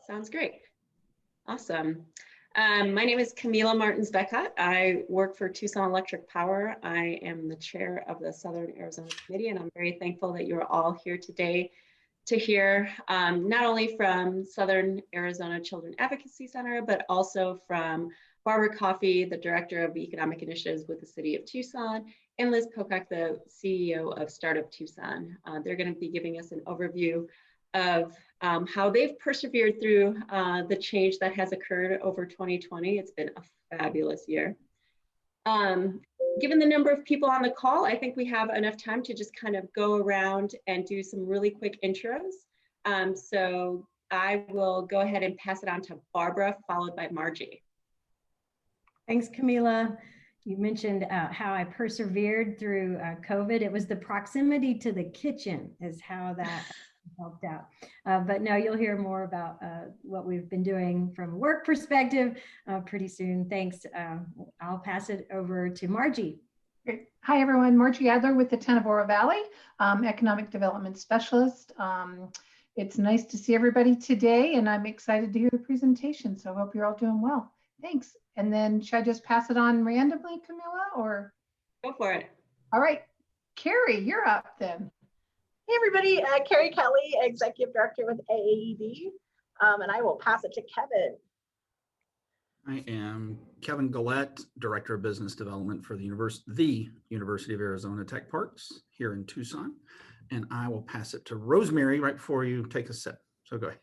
Sounds great. Awesome. My name is Camila Martins-Beckott. I work for Tucson Electric Power. I am the chair of the Southern Arizona Committee, and I'm very thankful that you're all here today to hear not only from Southern Arizona Children Advocacy Center, but also from Barbara Coffey, the Director of Economic Initiatives with the City of Tucson, and Liz Pocock, the CEO of Startup Tucson. They're going to be giving us an overview of how they've persevered through the change that has occurred over 2020. It's been a fabulous year. Given the number of people on the call, I think we have enough time to just kind of go around and do some really quick intros. So I will go ahead and pass it on to Barbara, followed by Margie. Thanks, Camila. You mentioned how I persevered through COVID. It was the proximity to the kitchen is how that helped out. But no, you'll hear more about what we've been doing from a work perspective pretty soon. Thanks. I'll pass it over to Margie. Great. Hi, everyone. Margie Adler with the Town of Oro Valley, Economic Development Specialist. It's nice to see everybody today, and I'm excited to hear the presentation. So I hope you're all doing well. Thanks. And then should I just pass it on randomly, Camilla, or? Go for it. All right. Carrie, you're up then. Hey everybody, Carrie Kelly, Executive Director with AAED, and I will pass it to Kevin. I am Kevin Gillette, Director of Business Development for the University of Arizona Tech Parks here in Tucson, and I will pass it to Rosemary right before you take a sip. So go ahead.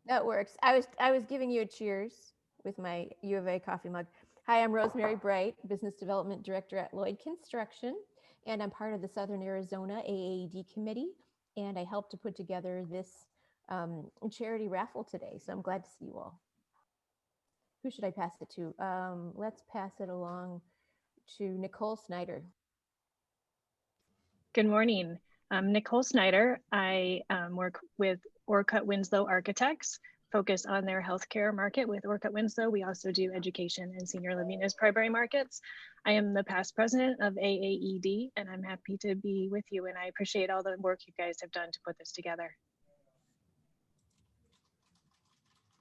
That works. I was giving you a cheers with my U of A coffee mug. Hi, I'm Rosemary Bright, Business Development Director at Lloyd Construction, and I'm part of the Southern Arizona AAED Committee, and I helped to put together this charity raffle today, so I'm glad to see you all. Who should I pass it to? Let's pass it along to Nicole Snyder. Good morning. I'm Nicole Snyder. I work with Orcutt Winslow Architects, focused on their healthcare market with Orcutt Winslow. We also do education and senior living as primary markets. I am the past president of AAED, and I'm happy to be with you, and I appreciate all the work you guys have done to put this together.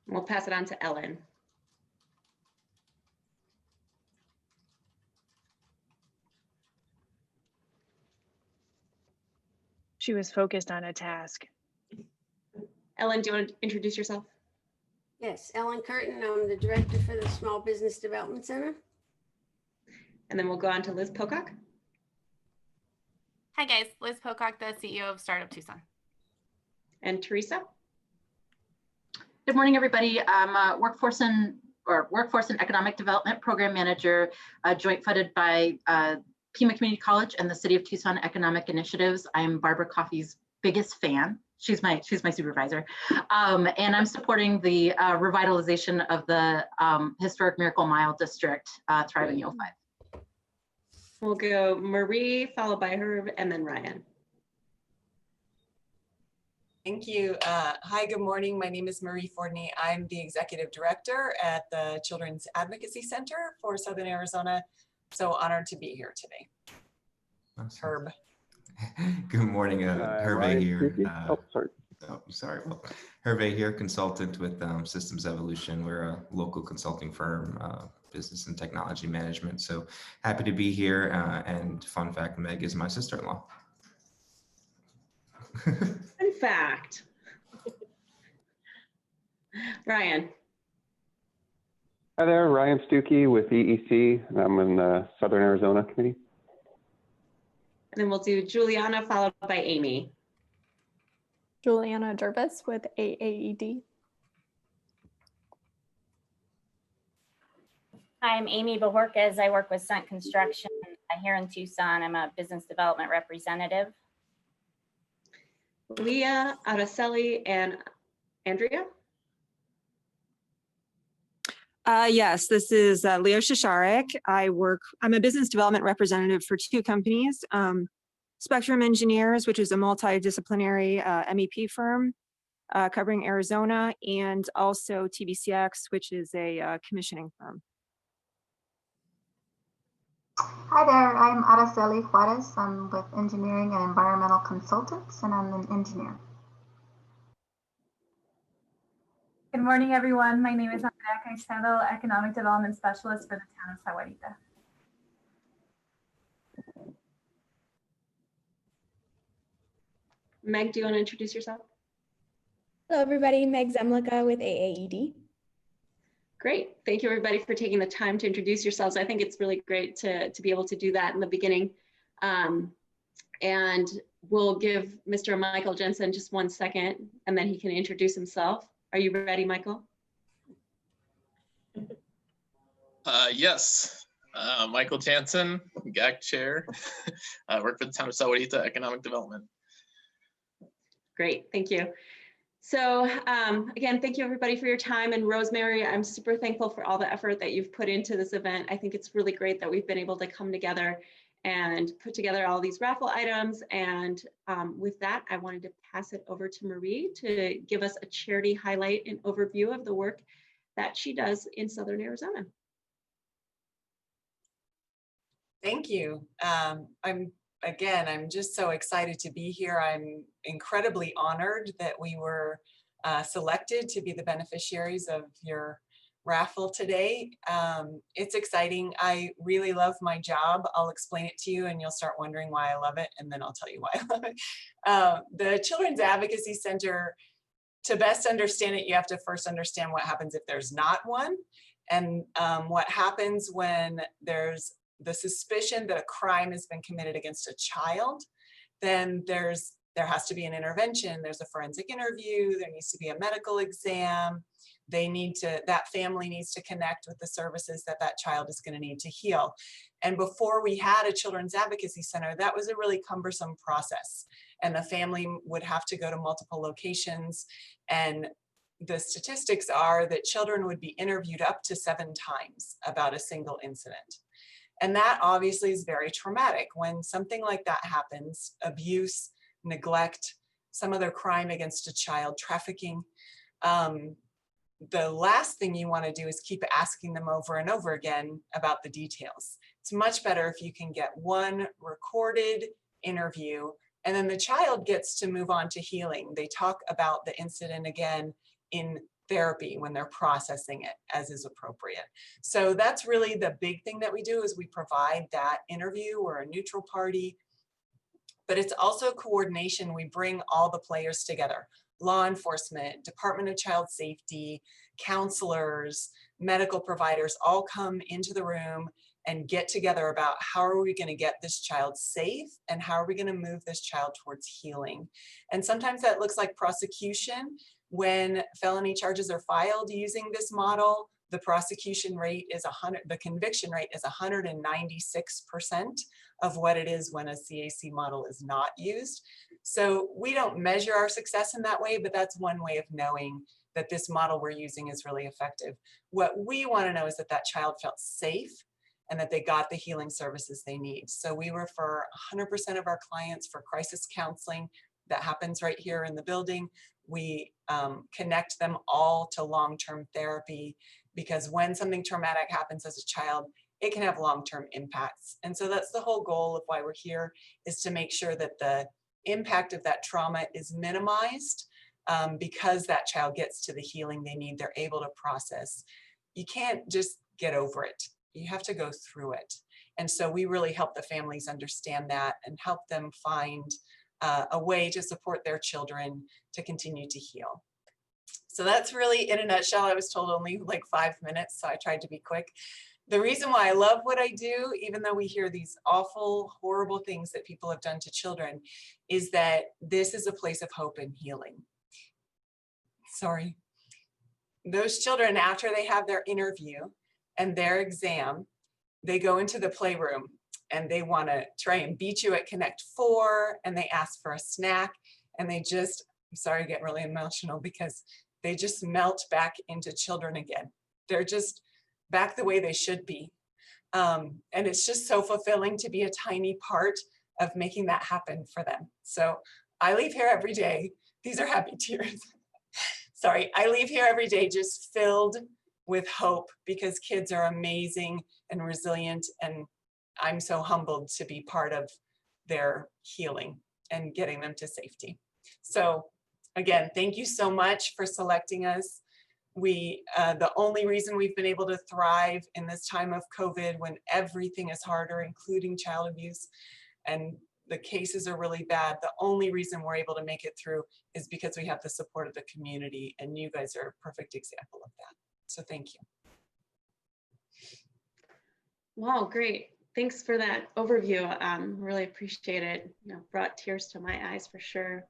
We'll pass it on to Ellen. She was focused on a task. Ellen, do you want to introduce yourself? Yes, Ellen Curtin. I'm the director for the Small Business Development Center. And then we'll go on to Liz Pocock. Hi guys, Liz Pocock, the CEO of Startup Tucson. And Teresa. Good morning, everybody. I'm a Workforce and Economic Development Program Manager, joint funded by Pima Community College and the City of Tucson Economic Initiatives. I'm Barbara Coffey's biggest fan. She's my supervisor, and I'm supporting the revitalization of the historic Miracle Mile District, Thriving U5. We'll go Marie, followed by Herb, and then Ryan. Thank you. Hi, good morning. My name is Marie Fordney. I'm the Executive Director at the Children's Advocacy Center for Southern Arizona. So honored to be here today. Awesome. Herb. Good morning, Hervé here. Sorry. Well, Hervé here, consultant with Systems Evolution. We're a local consulting firm, business and technology management. So happy to be here. And fun fact, Meg is my sister-in-law. Fun fact. Ryan. Hi there, Ryan Stuckey with EEC. I'm in the Southern Arizona Committee. And then we'll do Juliana, followed by Amy. Juliana Jervis with AAED. Hi, I'm Amy Bajorquez. I work with Stunt Construction here in Tucson. I'm a business development representative. Leah, Araceli, and Andrea. Yes, this is Leo Shasharek. I'm a business development representative for two companies, Spectrum Engineers, which is a multidisciplinary MEP firm covering Arizona, and also TBCX, which is a commissioning firm. Hi there, I'm Araceli Juarez. I'm with Engineering and Environmental Consultants, and I'm an engineer. Good morning, everyone. My name is Andrea Caicedo, Economic Development Specialist for the town of Sahuarita. Meg, do you want to introduce yourself? Hello, everybody. Meg Zemlicka with AAED. Great. Thank you, everybody, for taking the time to introduce yourselves. I think it's really great to be able to do that in the beginning. And we'll give Mr. Michael Jensen just 1 second, and then he can introduce himself. Are you ready, Michael? Yes. Michael Jansen, GAC Chair. I work for the town of Sahuarita Economic Development. Great, thank you. So again, thank you everybody for your time. And Rosemary, I'm super thankful for all the effort that you've put into this event. I think it's really great that we've been able to come together and put together all these raffle items. And with that, I wanted to pass it over to Marie to give us a charity highlight and overview of the work that she does in Southern Arizona. Thank you. I'm just so excited to be here. I'm incredibly honored that we were selected to be the beneficiaries of your raffle today. It's exciting. I really love my job. I'll explain it to you and you'll start wondering why I love it, and then I'll tell you why I love it. The Children's Advocacy Center, to best understand it, you have to first understand what happens if there's not one, and what happens when there's the suspicion that a crime has been committed against a child. Then there has to be an intervention. There's a forensic interview. There needs to be a medical exam. That family needs to connect with the services that that child is going to need to heal. And before we had a Children's Advocacy Center, that was a really cumbersome process. And the family would have to go to multiple locations. And the statistics are that children would be interviewed up to 7 times about a single incident. And that obviously is very traumatic. When something like that happens, abuse, neglect, some other crime against a child, trafficking, the last thing you want to do is keep asking them over and over again about the details. It's much better if you can get one recorded interview, and then the child gets to move on to healing. They talk about the incident again in therapy when they're processing it as is appropriate. So that's really the big thing that we do, is we provide that interview. Or a neutral party, but it's also coordination. We bring all the players together: law enforcement, Department of Child Safety, counselors, medical providers, all come into the room and get together about how are we going to get this child safe and how are we going to move this child towards healing. And sometimes that looks like prosecution. When felony charges are filed using this model, the prosecution rate is the conviction rate is 196% of what it is when a CAC model is not used. So we don't measure our success in that way, but that's one way of knowing that this model we're using is really effective. What we want to know is that that child felt safe and that they got the healing services they need. So we refer 100% of our clients for crisis counseling. That happens right here in the building. We connect them all to long-term therapy, because when something traumatic happens as a child, it can have long-term impacts. And so that's the whole goal of why we're here, is to make sure that the impact of that trauma is minimized, because that child gets to the healing they need. They're able to process. You can't just get over it. You have to go through it. And so we really help the families understand that and help them find a way to support their children to continue to heal. So that's really, in a nutshell. I was told only like 5 minutes, so I tried to be quick. The reason why I love what I do, even though we hear these awful, horrible things that people have done to children, is that this is a place of hope and healing. Sorry. Those children, after they have their interview and their exam, they go into the playroom and they want to try and beat you at Connect 4, and they ask for a snack, and they just, I'm sorry, I get really emotional because they just melt back into children again. They're just back the way they should be. And it's just so fulfilling to be a tiny part of making that happen for them. So I leave here every day. These are happy tears. Sorry, I leave here every day just filled with hope, because kids are amazing and resilient, and I'm so humbled to be part of their healing and getting them to safety. So again, thank you so much for selecting us. The only reason we've been able to thrive in this time of COVID, when everything is harder, including child abuse, and the cases are really bad, the only reason we're able to make it through is because we have the support of the community, and you guys are a perfect example of that. So thank you. Wow, great. Thanks for that overview. Really appreciate it. Brought tears to my eyes for sure.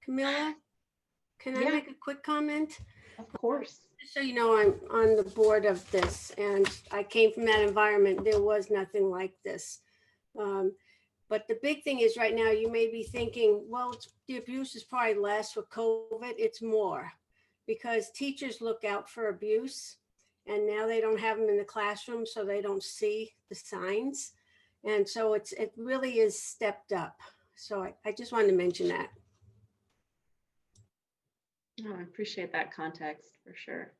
Camilla, can I Yeah. make a quick comment? Of course. Just so you know, I'm on the board of this, and I came from that environment. There was nothing like this. But the big thing is right now, you may be thinking, well, the abuse is probably less with COVID. It's more, because teachers look out for abuse, and now they don't have them in the classroom, so they don't see the signs. And so it really is stepped up. So I just wanted to mention that. Oh, I appreciate that context for sure.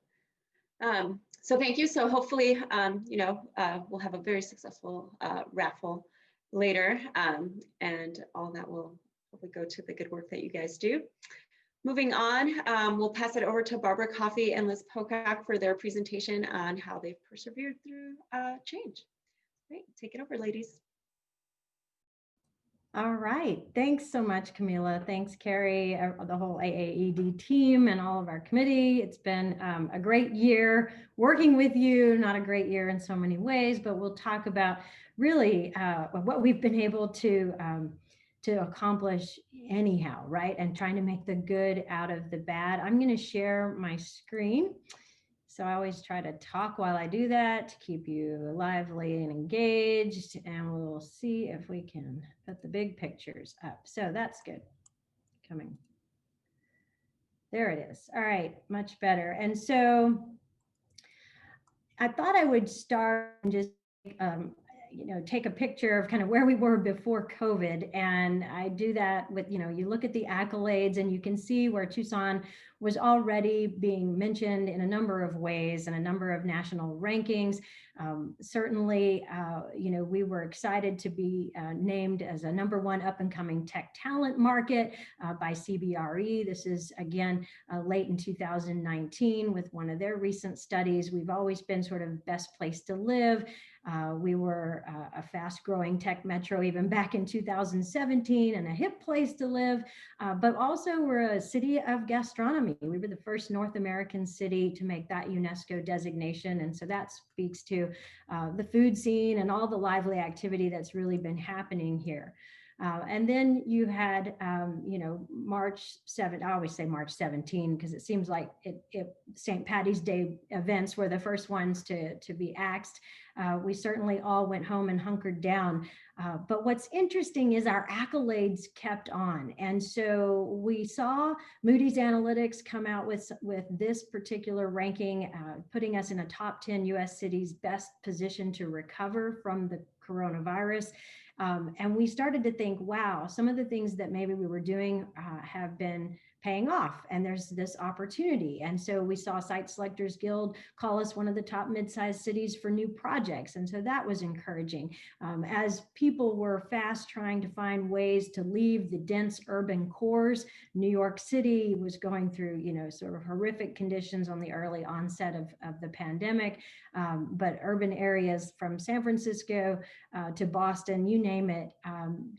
So thank you. So hopefully, we'll have a very successful raffle later, and all that will hopefully go to the good work that you guys do. Moving on, we'll pass it over to Barbara Coffey and Liz Pocock for their presentation on how they've persevered through change. Great, take it over, ladies. All right, thanks so much, Camila. Thanks, Carrie, the whole AAED team and all of our committee. It's been a great year working with you, not a great year in so many ways, but we'll talk about really what we've been able to accomplish anyhow, right? And trying to make the good out of the bad. I'm going to share my screen. So I always try to talk while I do that to keep you lively and engaged, and we'll see if we can put the big pictures up. So that's good. Coming. There it is. All right, much better. And so I thought I would start and just take a picture of kind of where we were before COVID. And I do that with, you look at the accolades and you can see where Tucson was already being mentioned in a number of ways and a number of national rankings. Certainly, we were excited to be named as a #1 up and coming tech talent market by CBRE. This is again late in 2019 with one of their recent studies. We've always been sort of best place to live. We were a fast growing tech metro even back in 2017 and a hip place to live, but also we're a city of gastronomy. We were the first North American city to make that UNESCO designation. And so that speaks to the food scene and all the lively activity that's really been happening here. And then you had, March 7th, I always say March 17 because it seems like St. Patty's Day events were the first ones to be axed. We certainly all went home and hunkered down. But what's interesting is our accolades kept on. And so we saw Moody's Analytics come out with this particular ranking, putting us in a top 10 US cities best positioned to recover from the coronavirus. And we started to think, wow, some of the things that maybe we were doing have been paying off, and there's this opportunity. And so we saw Site Selectors Guild call us one of the top mid-sized cities for new projects. And so that was encouraging. As people were fast trying to find ways to leave the dense urban cores, New York City was going through, sort of horrific conditions on the early onset of the pandemic. But urban areas from San Francisco to Boston, you name it,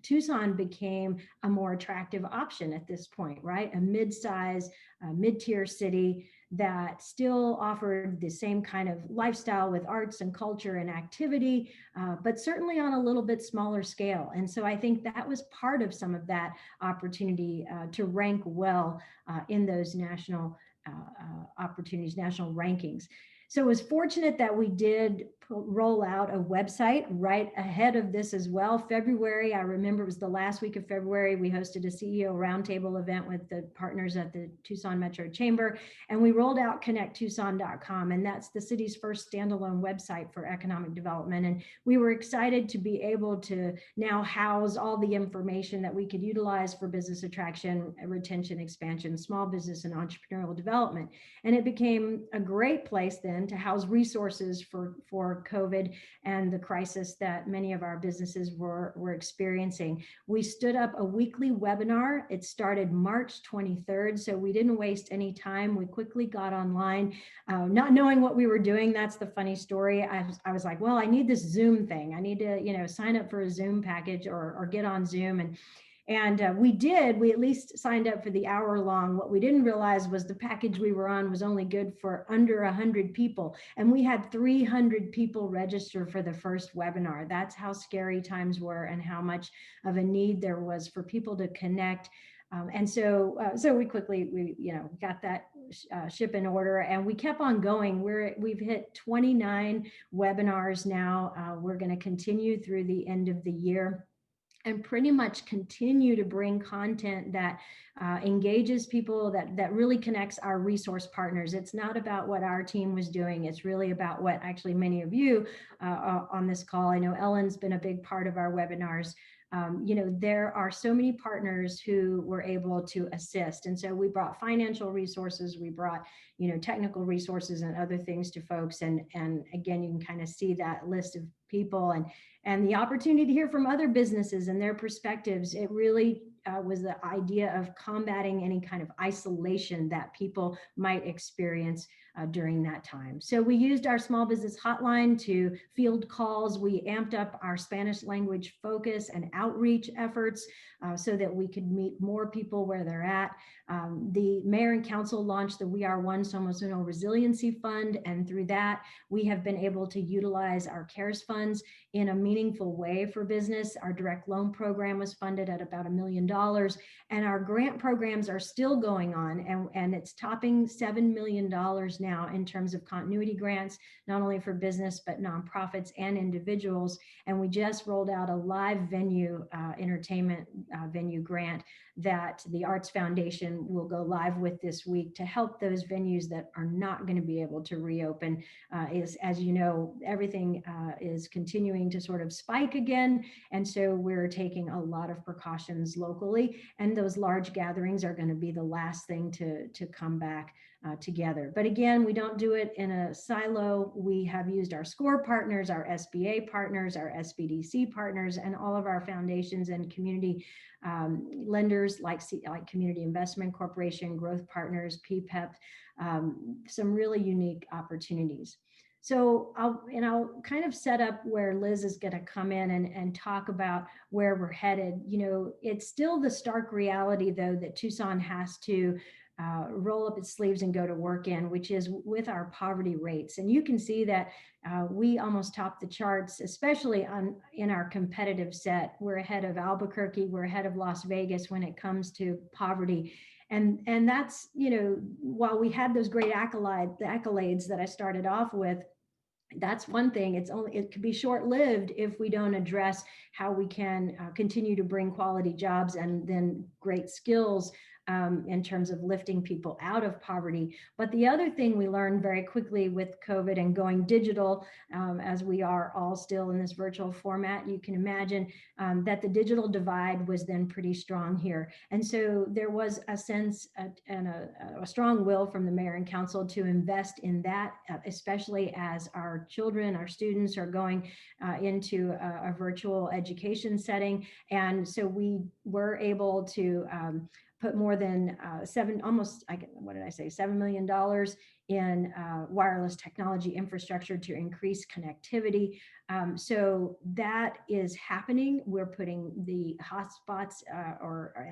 Tucson became a more attractive option at this point, right? A mid-size, mid-tier city that still offered the same kind of lifestyle with arts and culture and activity, but certainly on a little bit smaller scale. And so I think that was part of some of that opportunity to rank well in those national opportunities, national rankings. So it was fortunate that we did roll out a website right ahead of this as well. February, I remember it was the last week of February, we hosted a CEO roundtable event with the partners at the Tucson Metro Chamber, and we rolled out connecttucson.com, and that's the city's first standalone website for economic development. And we were excited to be able to now house all the information that we could utilize for business attraction, retention, expansion, small business, and entrepreneurial development. And it became a great place then in to house resources for COVID and the crisis that many of our businesses were experiencing. We stood up a weekly webinar. It started March 23rd, so we didn't waste any time. We quickly got online, not knowing what we were doing. That's the funny story. I was like, well, I need this Zoom thing. I need to, sign up for a Zoom package or get on Zoom. And we did, we at least signed up for the hour long. What we didn't realize was the package we were on was only good for under 100 people. And we had 300 people register for the first webinar. That's how scary times were and how much of a need there was for people to connect. So we quickly, got that ship in order, and we kept on going. We've hit 29 webinars now. We're going to continue through the end of the year and pretty much continue to bring content that engages people, that really connects our resource partners. It's not about what our team was doing. It's really about what actually many of you on this call, I know Ellen's been a big part of our webinars. There are so many partners who were able to assist. And so we brought financial resources, we brought, technical resources and other things to folks. And again, you can kind of see that list of people and the opportunity to hear from other businesses and their perspectives. It really was the idea of combating any kind of isolation that people might experience during that time. So we used our small business hotline to field calls. We amped up our Spanish language focus and outreach efforts so that we could meet more people where they're at. The mayor and council launched the We Are One Somos Uno Resiliency Fund, and through that, we have been able to utilize our CARES funds in a meaningful way for business. Our direct loan program was funded at about $1 million, and our grant programs are still going on, and it's topping $7 million now in terms of continuity grants, not only for business, but nonprofits and individuals. And we just rolled out a live venue, entertainment venue grant that the Arts Foundation will go live with this week to help those venues that are not going to be able to reopen. As you know, everything is continuing to sort of spike again. And so we're taking a lot of precautions locally, and those large gatherings are going to be the last thing to come back together. But again, we don't do it in a silo. We have used our SCORE partners, our SBA partners, our SBDC partners, and all of our foundations and community lenders like Community Investment Corporation, Growth Partners, PPEP, some really unique opportunities. So I'll kind of set up where Liz is going to come in and talk about where we're headed. It's still the stark reality, though, that Tucson has to roll up its sleeves and go to work in, which is with our poverty rates. And you can see that we almost topped the charts, especially in our competitive set. We're ahead of Albuquerque, we're ahead of Las Vegas when it comes to poverty. And that's, while we had those great accolades that I started off with, that's one thing. It could be short-lived if we don't address how we can continue to bring quality jobs and then great skills in terms of lifting people out of poverty. But the other thing we learned very quickly with COVID and going digital, as we are all still in this virtual format, you can imagine that the digital divide was then pretty strong here. And so there was a sense and a strong will from the mayor and council to invest in that, especially as our children, our students are going into a virtual education setting. And so we were able to put more than $7 million in wireless technology infrastructure to increase connectivity. So that is happening. We're putting the hotspots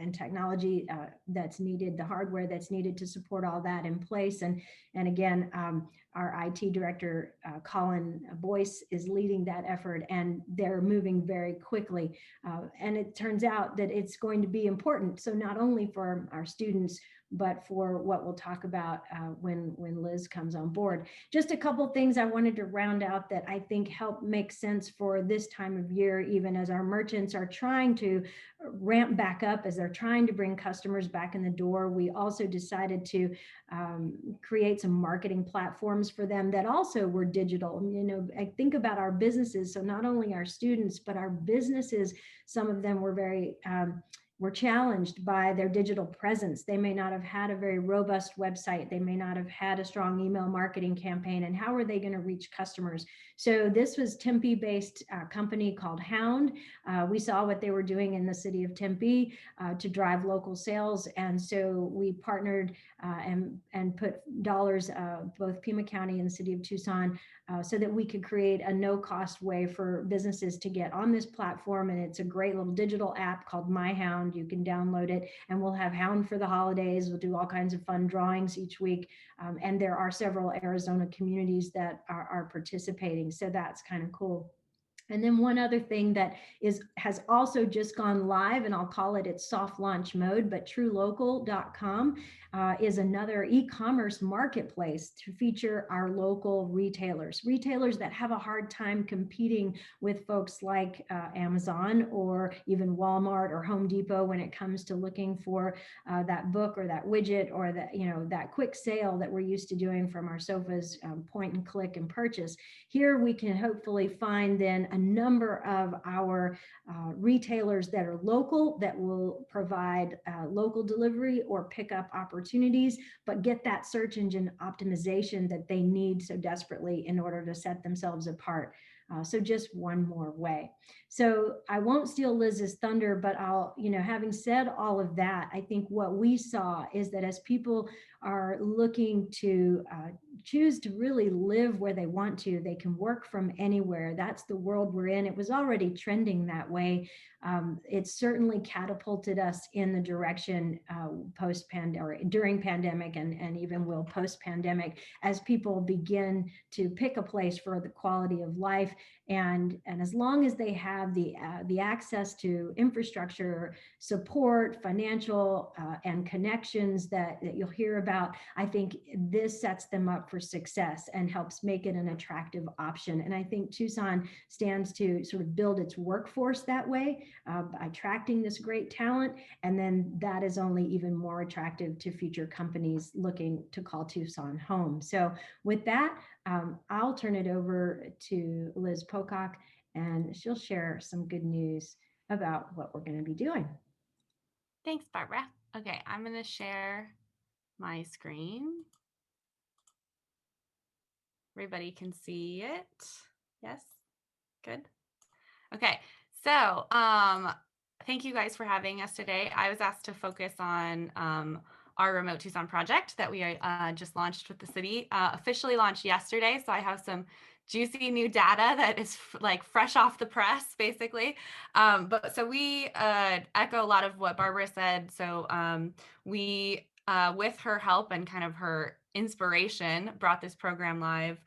and technology that's needed, the hardware that's needed to support all that in place. And again, our IT director, Colin Boyce, is leading that effort, and they're moving very quickly. And it turns out that it's going to be important. So not only for our students, but for what we'll talk about when Liz comes on board. Just a couple things I wanted to round out that I think help make sense for this time of year, even as our merchants are trying to ramp back up, as they're trying to bring customers back in the door. We also decided to create some marketing platforms for them that also were digital. I think about our businesses, so not only our students, but our businesses, some of them were very were challenged by their digital presence. They may not have had a very robust website. They may not have had a strong email marketing campaign. And how are they going to reach customers? So this was Tempe-based company called Hound. We saw what they were doing in the city of Tempe to drive local sales. And so we partnered and put dollars, both Pima County and the city of Tucson, so that we could create a no-cost way for businesses to get on this platform. And it's a great little digital app called My Hound. You can download it, and we'll have Hound for the holidays. We'll do all kinds of fun drawings each week. And there are several Arizona communities that are participating. So that's kind of cool. And then one other thing that has also just gone live, and I'll call it its soft launch mode, but truelocal.com is another e-commerce marketplace to feature our local retailers that have a hard time competing with folks like Amazon or even Walmart or Home Depot when it comes to looking for that book or that widget or that, that quick sale that we're used to doing from our sofas, point and click and purchase. Here we can hopefully find then a number of our retailers that are local that will provide local delivery or pickup opportunities, but get that search engine optimization that they need so desperately in order to set themselves apart. So just one more way. So I won't steal Liz's thunder, but I'll, having said all of that, I think what we saw is that as people are looking to choose to really live where they want to, they can work from anywhere. That's the world we're in. It was already trending that way. It certainly catapulted us in the direction post-pandemic or during pandemic and even will post-pandemic as people begin to pick a place for the quality of life. And as long as they have the access to infrastructure, support, financial and connections that you'll hear about, I think this sets them up for success and helps make it an attractive option. And I think Tucson stands to sort of build its workforce that way by attracting this great talent. And then that is only even more attractive to future companies looking to call Tucson home. So with that, I'll turn it over to Liz Pocock, and she'll share some good news about what we're going to be doing. Thanks, Barbara. Okay, I'm going to share my screen. Everybody can see it. Yes, good. Okay, so thank you guys for having us today. I was asked to focus on our Remote Tucson project that we just launched with the city, officially launched yesterday. So I have some juicy new data that is like fresh off the press, basically. But so we echo a lot of what Barbara said. So we, with her help and kind of her inspiration, brought this program live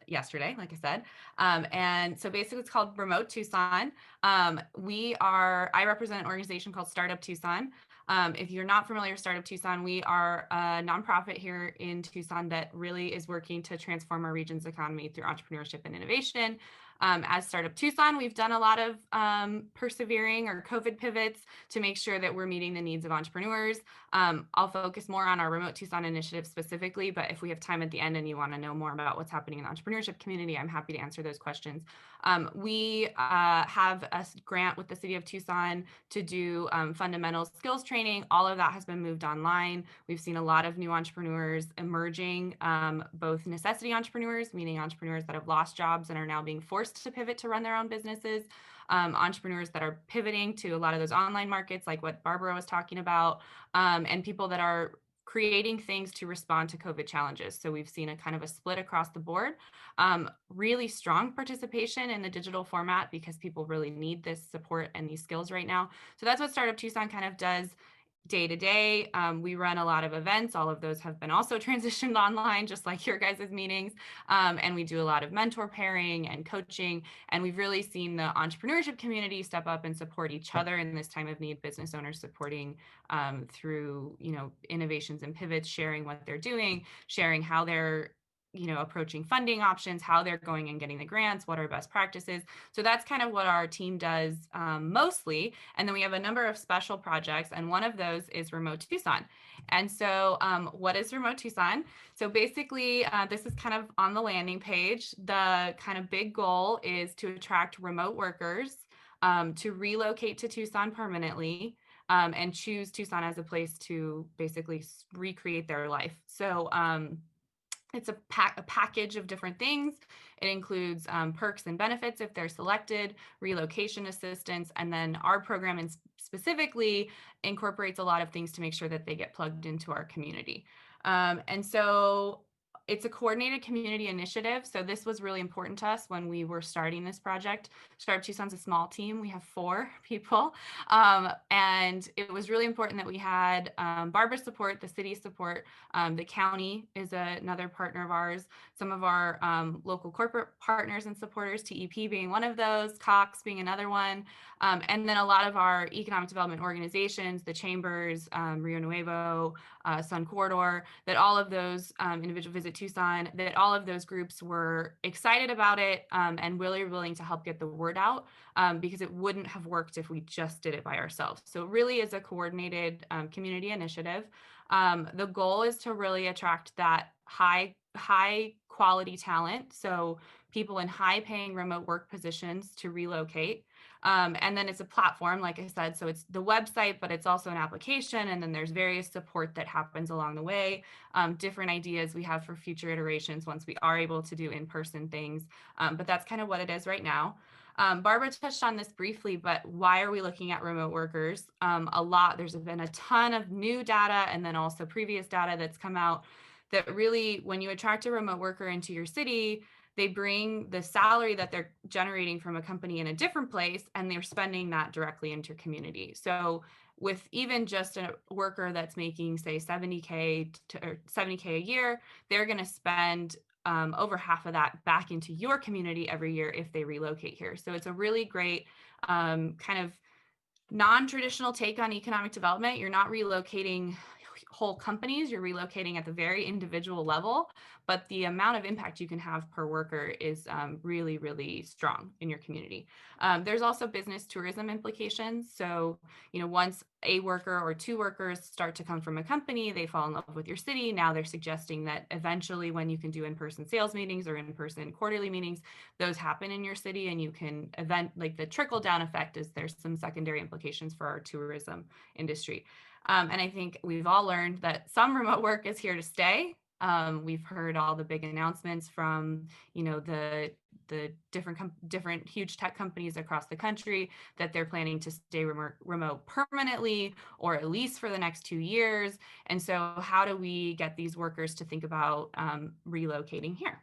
yesterday, like I said. And so basically it's called Remote Tucson. I represent an organization called Startup Tucson. If you're not familiar with Startup Tucson, we are a nonprofit here in Tucson that really is working to transform our region's economy through entrepreneurship and innovation. As Startup Tucson, we've done a lot of persevering or COVID pivots to make sure that we're meeting the needs of entrepreneurs. I'll focus more on our Remote Tucson initiative specifically, but if we have time at the end and you want to know more about what's happening in the entrepreneurship community, I'm happy to answer those questions. We have a grant with the city of Tucson to do fundamental skills training. All of that has been moved online. We've seen a lot of new entrepreneurs emerging, both necessity entrepreneurs, meaning entrepreneurs that have lost jobs and are now being forced to pivot to run their own businesses, entrepreneurs that are pivoting to a lot of those online markets like what Barbara was talking about, and people that are creating things to respond to COVID challenges. So we've seen a kind of a split across the board, really strong participation in the digital format because people really need this support and these skills right now. So that's what Startup Tucson kind of does day to day. We run a lot of events. All of those have been also transitioned online, just like your guys' meetings. And we do a lot of mentor pairing and coaching. And we've really seen the entrepreneurship community step up and support each other in this time of need, business owners supporting through, innovations and pivots, sharing what they're doing, sharing how they're approaching funding options, how they're going and getting the grants, what are best practices. So that's kind of what our team does mostly. And then we have a number of special projects, and one of those is Remote Tucson. And so what is Remote Tucson? So basically, this is kind of on the landing page. The kind of big goal is to attract remote workers to relocate to Tucson permanently, and choose Tucson as a place to basically recreate their life. So it's a package of different things. It includes perks and benefits if they're selected, relocation assistance, and then our program specifically incorporates a lot of things to make sure that they get plugged into our community. And so it's a coordinated community initiative. So this was really important to us when we were starting this project. Startup Tucson's a small team. We have 4 people. And it was really important that we had Barbara's support, the city's support. The county is another partner of ours. Some of our local corporate partners and supporters, TEP being one of those, Cox being another one. And then a lot of our economic development organizations, the chambers, Rio Nuevo, Sun Corridor, that all of those individual Visit Tucson, that all of those groups were excited about it and really willing to help get the word out because it wouldn't have worked if we just did it by ourselves. So it really is a coordinated community initiative. The goal is to really attract that high quality talent. So people in high paying remote work positions to relocate. And then it's a platform, like I said, so it's the website, but it's also an application. And then there's various support that happens along the way, different ideas we have for future iterations once we are able to do in-person things. But that's kind of what it is right now. Barbara touched on this briefly, but why are we looking at remote workers? There's been a ton of new data and then also previous data that's come out that really, when you attract a remote worker into your city, they bring the salary that they're generating from a company in a different place, and they're spending that directly into your community. So with even just a worker that's making, say, $70K a year, they're going to spend over half of that back into your community every year if they relocate here. So it's a really great kind of non-traditional take on economic development. You're not relocating whole companies, you're relocating at the very individual level, but the amount of impact you can have per worker is really, really strong in your community. There's also business tourism implications. So, once a worker or 2 workers start to come from a company, they fall in love with your city. Now they're suggesting that eventually when you can do in-person sales meetings or in-person quarterly meetings, those happen in your city, and you can like the trickle down effect is there's some secondary implications for our tourism industry. And I think we've all learned that some remote work is here to stay. We've heard all the big announcements from, the different huge tech companies across the country that they're planning to stay remote permanently, or at least for the next 2 years. And so how do we get these workers to think about relocating here?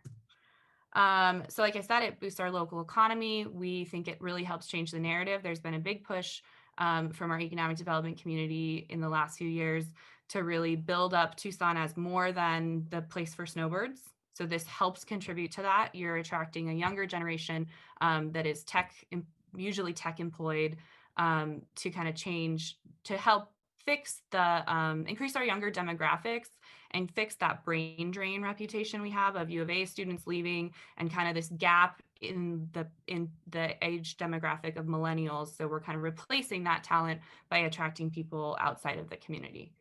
So like I said, it boosts our local economy. We think it really helps change the narrative. There's been a big push from our economic development community in the last few years to really build up Tucson as more than the place for snowbirds. So this helps contribute to that. You're attracting a younger generation that is usually tech employed to kind of change, to help fix the, increase our younger demographics and fix that brain drain reputation we have of U of A students leaving and kind of this gap in the age demographic of millennials. So we're kind of replacing that talent by attracting people outside of the community.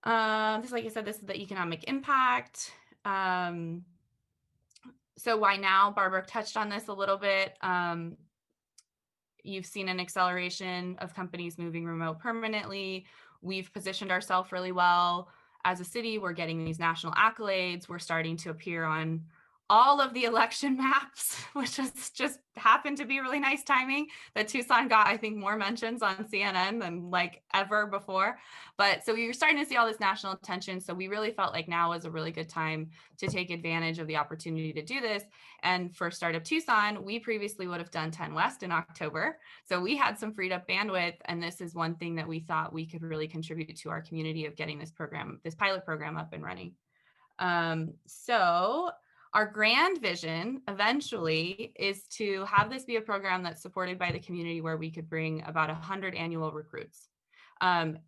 Just like I said, this is the economic impact. So why now? Barbara touched on this a little bit. You've seen an acceleration of companies moving remote permanently. We've positioned ourselves really well as a city. We're getting these national accolades. We're starting to appear on all of the election maps, which has just happened to be really nice timing that Tucson got, I think, more mentions on CNN than like ever before. But so you're starting to see all this national attention. So we really felt like now was a really good time to take advantage of the opportunity to do this. And for Startup Tucson, we previously would have done 10 West in October. So we had some freed up bandwidth. And this is one thing that we thought we could really contribute to our community of getting this pilot program up and running. So our grand vision eventually is to have this be a program that's supported by the community where we could bring about 100 annual recruits.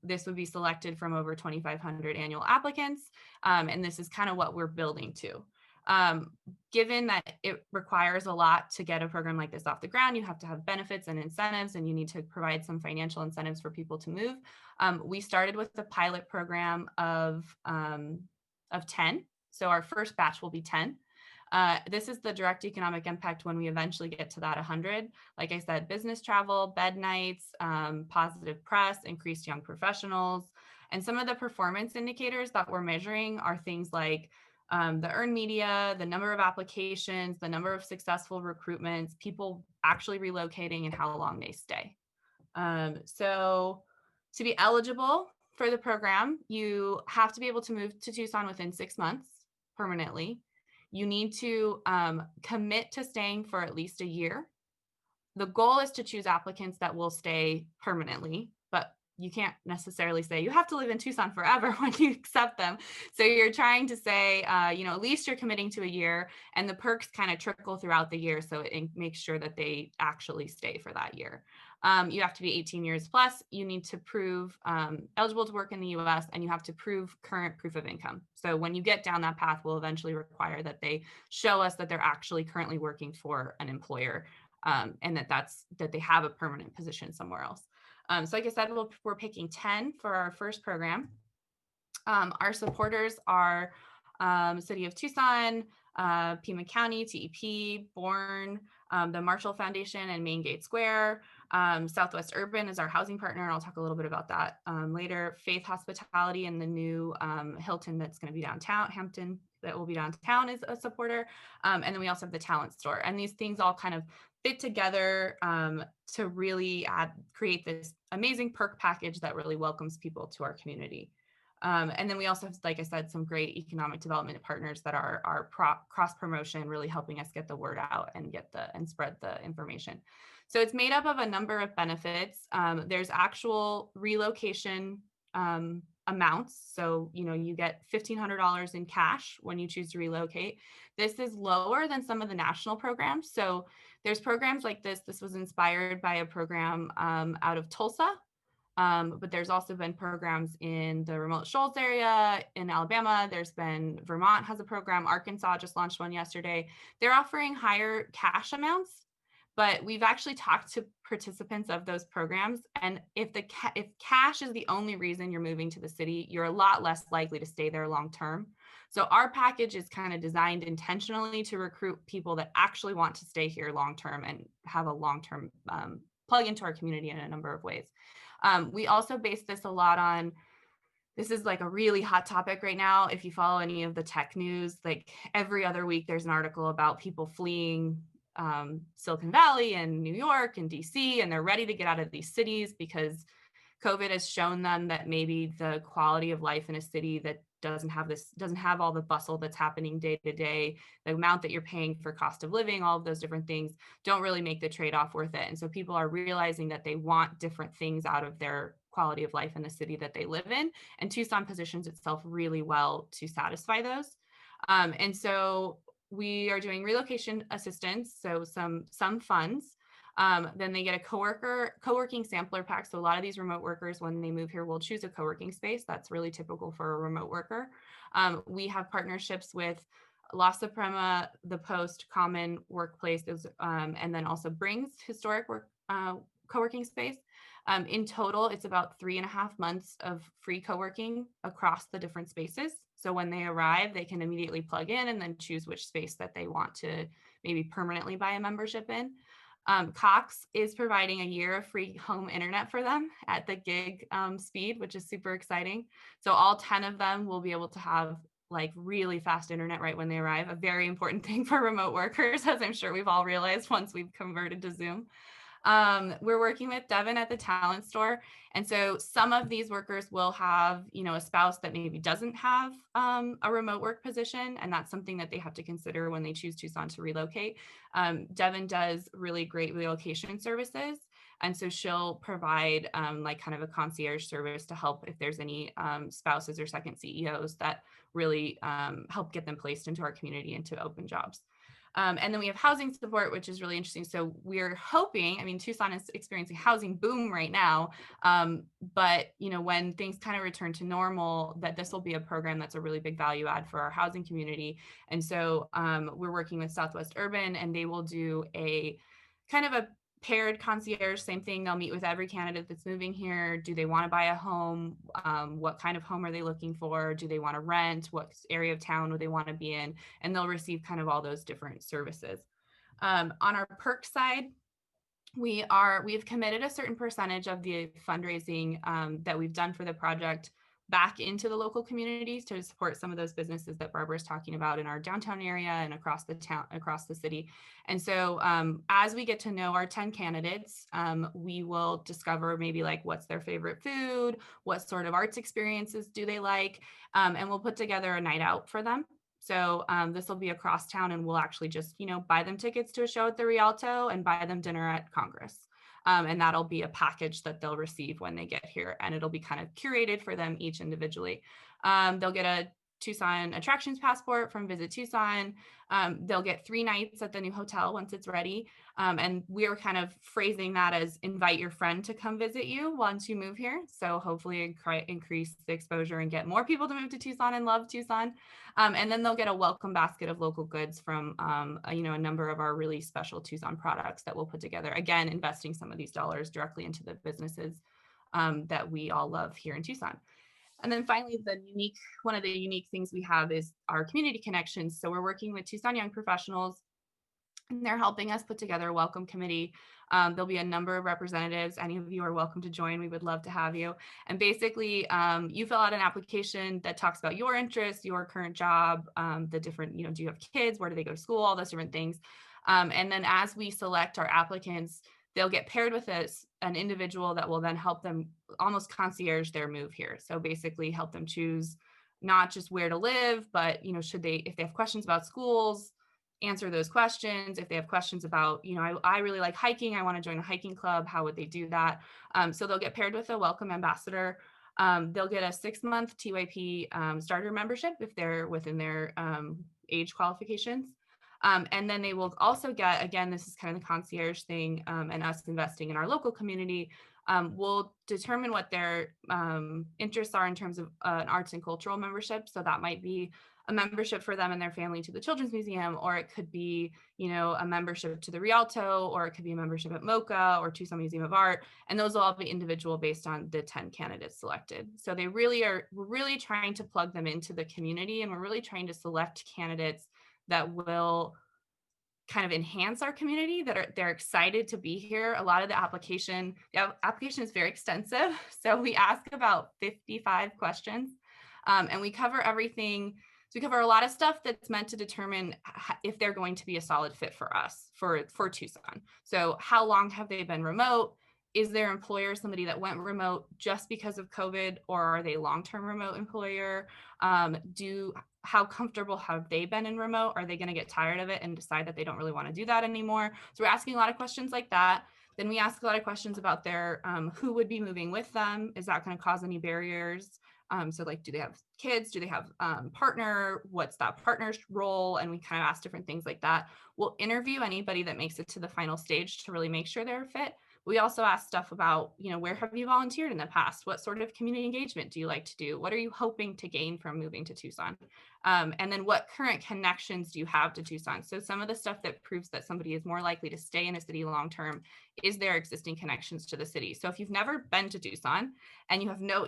This would be selected from over 2,500 annual applicants. And this is kind of what we're building to. Given that it requires a lot to get a program like this off the ground, you have to have benefits and incentives, and you need to provide some financial incentives for people to move. We started with the pilot program of 10. So our first batch will be 10. This is the direct economic impact when we eventually get to that 100. Like I said, business travel, bed nights, positive press, increased young professionals. And some of the performance indicators that we're measuring are things like the earned media, the number of applications, the number of successful recruitments, people actually relocating, and how long they stay. So to be eligible for the program, you have to be able to move to Tucson within 6 months permanently. You need to commit to staying for at least a year. The goal is to choose applicants that will stay permanently, but you can't necessarily say you have to live in Tucson forever when you accept them. So you're trying to say, at least you're committing to a year, and the perks kind of trickle throughout the year. So it makes sure that they actually stay for that year. You have to be 18 years plus. You need to prove eligible to work in the US, and you have to prove current proof of income. So when you get down that path, we'll eventually require that they show us that they're actually currently working for an employer, and that they have a permanent position somewhere else. So like I said, we're picking 10 for our first program. Our supporters are City of Tucson, Pima County, TEP, Bourne, the Marshall Foundation, and Main Gate Square. Southwest Urban is our housing partner, and I'll talk a little bit about that later. Faith Hospitality and the new Hilton that's going to be downtown, Hampton, that will be downtown, is a supporter. And then we also have the Talent Store. And these things all kind of fit together to really create this amazing perk package that really welcomes people to our community. And then we also have, like I said, some great economic development partners that are cross promotion, really helping us get the word out and spread the information. So it's made up of a number of benefits. There's actual relocation amounts. So, you get $1,500 in cash when you choose to relocate. This is lower than some of the national programs. So there's programs like this. This was inspired by a program out of Tulsa. But there's also been programs in the remote Shoals area in Alabama. Vermont has a program. Arkansas just launched one yesterday. They're offering higher cash amounts, but we've actually talked to participants of those programs. And if cash is the only reason you're moving to the city, you're a lot less likely to stay there long term. So our package is kind of designed intentionally to recruit people that actually want to stay here long term and have a long term plug into our community in a number of ways. We also base this a lot on, this is like a really hot topic right now. If you follow any of the tech news, like every other week, there's an article about people fleeing Silicon Valley and New York and DC, and they're ready to get out of these cities because COVID has shown them that maybe the quality of life in a city that doesn't have all the bustle that's happening day to day, the amount that you're paying for cost of living, all of those different things don't really make the trade-off worth it. And so people are realizing that they want different things out of their quality of life in the city that they live in. And Tucson positions itself really well to satisfy those. And so we are doing relocation assistance, so some funds. Then they get a co-working sampler pack. So a lot of these remote workers, when they move here, will choose a co-working space. That's really typical for a remote worker. We have partnerships with La Suprema, The Post, Common Workplaces, and then also Brings Historic co-working space. In total, it's about 3.5 months of free co-working across the different spaces. So when they arrive, they can immediately plug in and then choose which space that they want to maybe permanently buy a membership in. Cox is providing a year of free home internet for them at the gig speed, which is super exciting. So all 10 of them will be able to have like really fast internet right when they arrive, a very important thing for remote workers, as I'm sure we've all realized once we've converted to Zoom. We're working with Devin at the Talent Store. And so some of these workers will have, a spouse that maybe doesn't have a remote work position. And that's something that they have to consider when they choose Tucson to relocate. Devin does really great relocation services. And so she'll provide like kind of a concierge service to help if there's any spouses or second CEOs that really help get them placed into our community and to open jobs. And then we have housing support, which is really interesting. So we're hoping, Tucson is experiencing housing boom right now, but when things kind of return to normal, that this will be a program that's a really big value add for our housing community. And so we're working with Southwest Urban, and they will do a kind of Paired concierge, same thing. They'll meet with every candidate that's moving here. Do they want to buy a home? What kind of home are they looking for? Do they want to rent? What area of town would they want to be in? And they'll receive kind of all those different services. On our perk side, we've committed a certain percentage of the fundraising that we've done for the project back into the local communities to support some of those businesses that Barbara is talking about in our downtown area and across the city. And so as we get to know our 10 candidates, we will discover maybe like what's their favorite food, what sort of arts experiences do they like, and we'll put together a night out for them. So this will be across town, and we'll actually just, buy them tickets to a show at the Rialto and buy them dinner at Congress. And that'll be a package that they'll receive when they get here, and it'll be kind of curated for them each individually. They'll get a Tucson attractions passport from Visit Tucson. They'll get 3 nights at the new hotel once it's ready. And we're kind of phrasing that as invite your friend to come visit you once you move here. So hopefully increase the exposure and get more people to move to Tucson and love Tucson. And then they'll get a welcome basket of local goods from, a number of our really special Tucson products that we'll put together. Again, investing some of these dollars directly into the businesses that we all love here in Tucson. And then finally, one of the unique things we have is our community connections. So we're working with Tucson Young Professionals, and they're helping us put together a welcome committee. There'll be a number of representatives. Any of you are welcome to join. We would love to have you. And basically, you fill out an application that talks about your interests, your current job, the different, do you have kids? Where do they go to school? All those different things. And then as we select our applicants, they'll get paired with an individual that will then help them almost concierge their move here. So basically help them choose not just where to live, but, if they have questions about schools, answer those questions. If they have questions about, I really like hiking, I want to join a hiking club, how would they do that? So they'll get paired with a welcome ambassador. They'll get a 6-month TYP starter membership if they're within their age qualifications. And then they will also get, again, this is kind of the concierge thing, and us investing in our local community. We'll determine what their interests are in terms of an arts and cultural membership. So that might be a membership for them and their family to the Children's Museum, or it could be, a membership to the Rialto, or it could be a membership at MoCA or Tucson Museum of Art. And those will all be individual based on the 10 candidates selected. So we're really trying to plug them into the community, and we're really trying to select candidates that will kind of enhance our community, they're excited to be here. A lot of the application is very extensive. So we ask about 55 questions, and we cover everything. So we cover a lot of stuff that's meant to determine if they're going to be a solid fit for us, for Tucson. So how long have they been remote? Is their employer somebody that went remote just because of COVID, or are they long-term remote employer? How comfortable have they been in remote? Are they going to get tired of it and decide that they don't really want to do that anymore? So we're asking a lot of questions like that. Then we ask a lot of questions about their who would be moving with them. Is that going to cause any barriers? So like, do they have kids? Do they have partner? What's that partner's role? And we kind of ask different things like that. We'll interview anybody that makes it to the final stage to really make sure they're a fit. We also ask stuff about, where have you volunteered in the past? What sort of community engagement do you like to do? What are you hoping to gain from moving to Tucson? And then what current connections do you have to Tucson? So some of the stuff that proves that somebody is more likely to stay in a city long-term is their existing connections to the city. So if you've never been to Tucson and you have no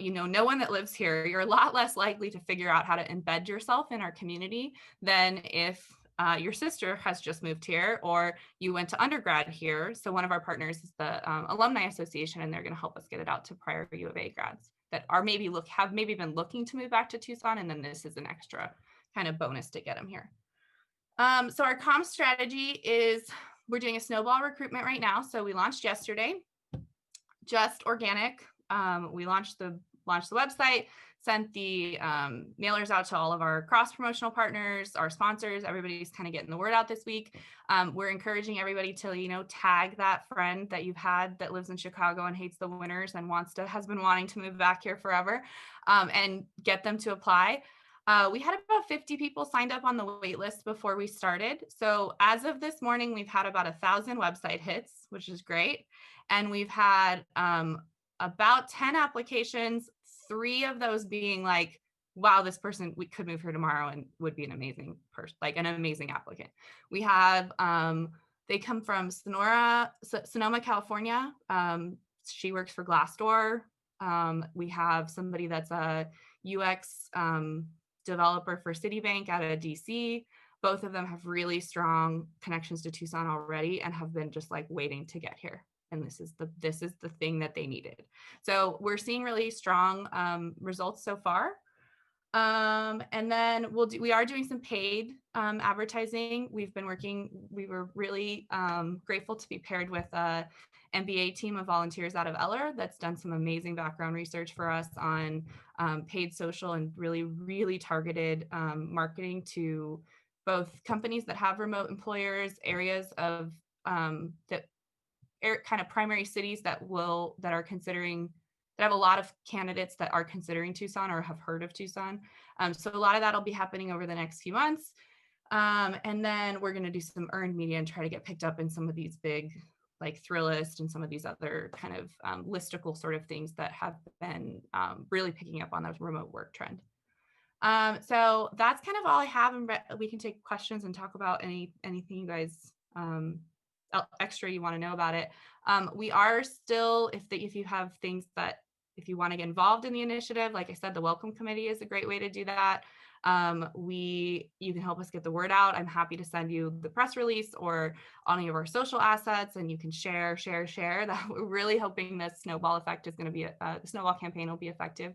one that lives here, you're a lot less likely to figure out how to embed yourself in our community than if your sister has just moved here, or you went to undergrad here. So one of our partners is the Alumni Association, and they're going to help us get it out to prior U of A grads that are have maybe been looking to move back to Tucson, and then this is an extra kind of bonus to get them here. So our comm strategy is we're doing a snowball recruitment right now. So we launched yesterday, just organic. We launched the website, sent the mailers out to all of our cross-promotional partners, our sponsors. Everybody's kind of getting the word out this week. We're encouraging everybody to, tag that friend that you've had that lives in Chicago and hates the winters and has been wanting to move back here forever, and get them to apply. We had about 50 people signed up on the wait list before we started. So as of this morning, we've had about 1,000 website hits, which is great. And we've had about 10 applications, 3 of those being like, wow, this person, we could move here tomorrow and would be an amazing person, like an amazing applicant. We have They come from Sonoma, California. She works for Glassdoor. We have somebody that's a UX developer for Citibank out of DC. Both of them have really strong connections to Tucson already and have been just like waiting to get here. And this is the thing that they needed. So we're seeing really strong results so far. And then we are doing some paid advertising. We were really grateful to be paired with a MBA team of volunteers out of Eller that's done some amazing background research for us on paid social and really, really targeted marketing to both companies that have remote employers, areas of kind of primary cities that are considering, that have a lot of candidates that are considering Tucson or have heard of Tucson. So a lot of that will be happening over the next few months. And then we're going to do some earned media and try to get picked up in some of these big, like Thrillist and some of these other kind of listicle sort of things that have been really picking up on the remote work trend. So that's kind of all I have, and we can take questions and talk about anything you guys extra you want to know about it. We are still, if you have things that, if you want to get involved in the initiative, like I said, the Welcome Committee is a great way to do that. You can help us get the word out. I'm happy to send you the press release or any of our social assets, and you can share. That we're really hoping the snowball effect is going to be, the snowball campaign will be effective.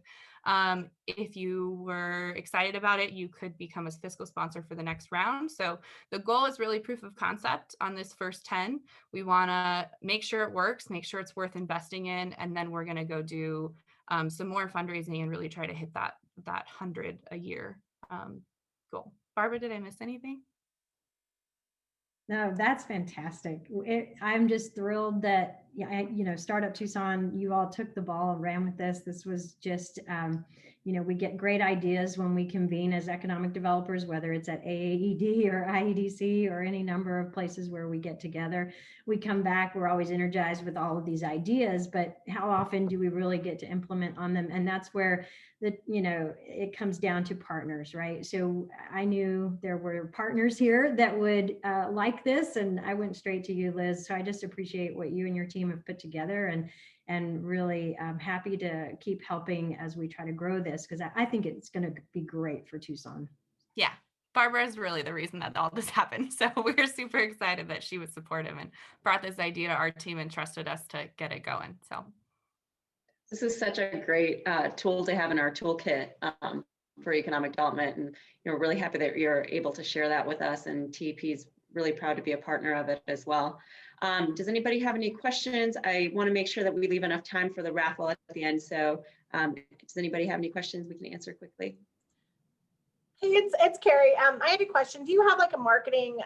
If you were excited about it, you could become a fiscal sponsor for the next round. So the goal is really proof of concept on this first 10. We want to make sure it works, make sure it's worth investing in, and then we're going to go do some more fundraising and really try to hit that 100 a year goal. Barbara, did I miss anything? No, that's fantastic. I'm just thrilled that, Startup Tucson, you all took the ball and ran with this. This was just, we get great ideas when we convene as economic developers, whether it's at AAED or IEDC or any number of places where we get together. We come back, we're always energized with all of these ideas, but how often do we really get to implement on them? And that's where it comes down to partners, right? So I knew there were partners here that would like this, and I went straight to you, Liz. So I just appreciate what you and your team have put together, and really happy to keep helping as we try to grow this, because I think it's going to be great for Tucson. Yeah, Barbara is really the reason that all this happened. So we're super excited that she was supportive and brought this idea to our team and trusted us to get it going. So this is such a great tool to have in our toolkit for economic development, and really happy that you're able to share that with us, and TEP is really proud to be a partner of it as well. Does anybody have any questions? I want to make sure that we leave enough time for the raffle at the end. So does anybody have any questions we can answer quickly? Hey, it's Carrie. I had a question. Do you have like a marketing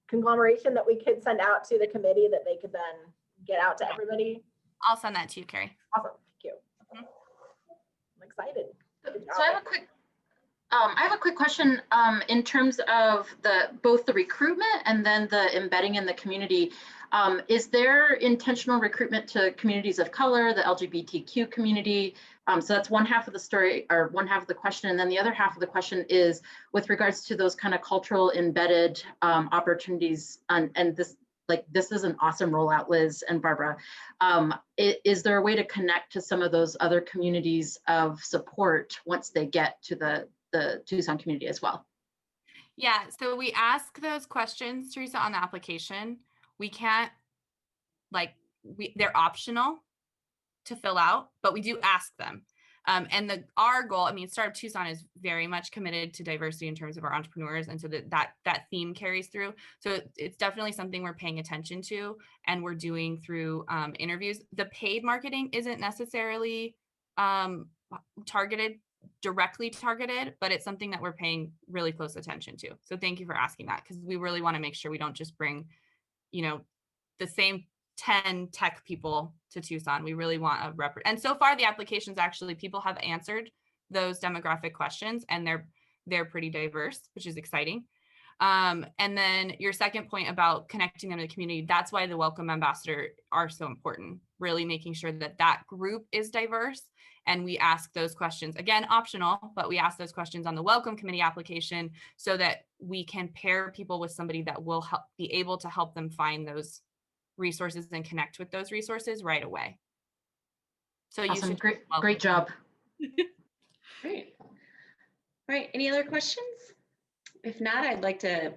conglomeration that we could send out to the committee that they could then get out to everybody? I'll send that to you, Carrie. Awesome, thank you. I'm excited. So I have a quick question in terms of both the recruitment and then the embedding in the community. Is there intentional recruitment to communities of color, the LGBTQ community? So that's one half of the story, or one half of the question. And then the other half of the question is with regards to those kind of cultural embedded opportunities. And this is an awesome rollout, Liz and Barbara. Is there a way to connect to some of those other communities of support once they get to the Tucson community as well? Yeah, so we ask those questions, Teresa, on the application. We can't, they're optional to fill out, but we do ask them. And our goal, Startup Tucson is very much committed to diversity in terms of our entrepreneurs. And so that theme carries through. So it's definitely something we're paying attention to, and we're doing through interviews. The paid marketing isn't necessarily directly targeted, but it's something that we're paying really close attention to. So thank you for asking that, because we really want to make sure we don't just bring, the same 10 tech people to Tucson. We really want and so far the applications, actually, people have answered those demographic questions, and they're pretty diverse, which is exciting. And then your second point about connecting them to the community, that's why the welcome ambassador are so important, really making sure that that group is diverse. And we ask those questions, again, optional, but we ask those questions on the welcome committee application so that we can pair people with somebody that will help, be able to help them find those resources and connect with those resources right away. So you Awesome. should Great job. Great. All right, any other questions? If not, I'd like to